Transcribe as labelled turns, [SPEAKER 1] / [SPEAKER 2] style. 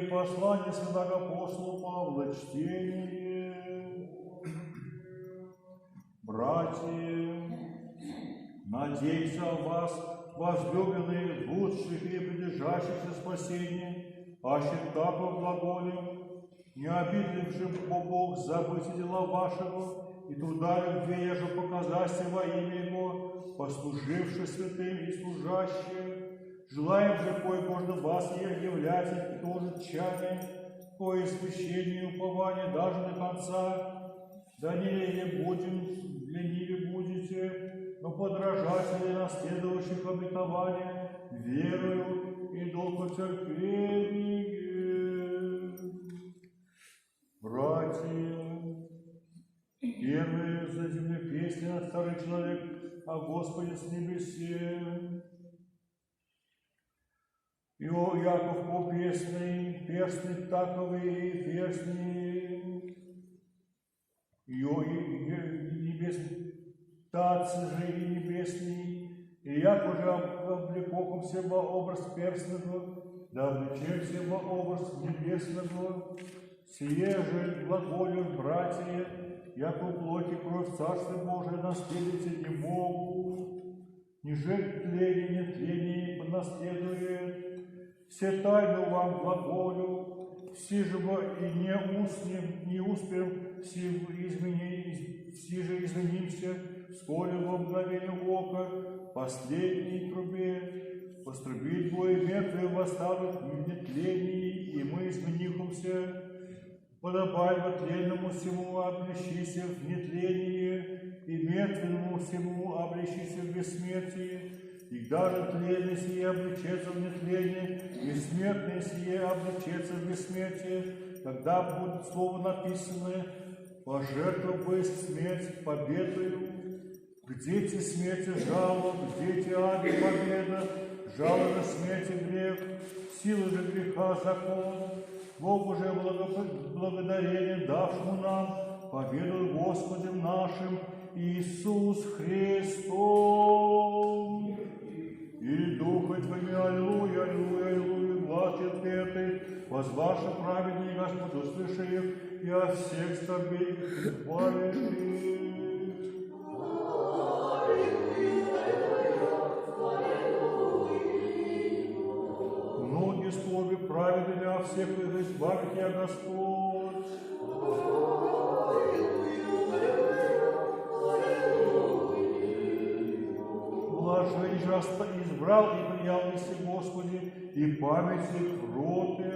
[SPEAKER 1] Послание святого апостола Павла, чтение. Братья, надеюсь о вас, возлюбленные, лучших и придержащихся спасения, аще так во глаголе, не обидевшим Бог забыть дела вашего, и труда любви еже показаться во имя Его, послуживши святым и служащим. Желаем же, кое можно вас являть, и тоже тщание, кое священие упование даже до конца, да не будем, ленивы будете, но подражатели наследующих обетования, верою и долготерпением. Братья, первые за земной песни на старый человек о Господе с небесе. Яков попесный, перстный таковый, перстный, небесный, тацы же и небесный, и як уже облекокомся во образ перстного, да облечемся во образ небесного, сие же глаголю, братья, яко плоть и кровь Царства Божия наследовать не могут, ниже тление, нетление понаследует. Все тайну вам глаголю, все же и не успеем, все же изменимся, вскоре во мгновение ока, последней трубе, вострубить бой мертвые восстанут в нетлении, и мы изменихомся, подобай во тленному всему облещися в нетлении, и мертвенному всему облещися в бессмертии, и даже тленное сие облечется в нетление, и смертное сие облечется в бессмертие, когда будет слово написано: пожертвовав смерть победою. Где те смерти жало, где те аде победа, жало на смерти грех, сила же греха закон. Богу же благодарение давшему нам, победу Господем нашим Иисус Христом. И Духа Твоими, аллилуйя, аллилуйя, аллилуйя, глаз ответный, возваше праведный Господь, услыши их, и о всех скорбей избавишь их. Многие скорби праведными, о всех их избавит я Господь. Блажен же избрал и принял Господи, и памяти кроты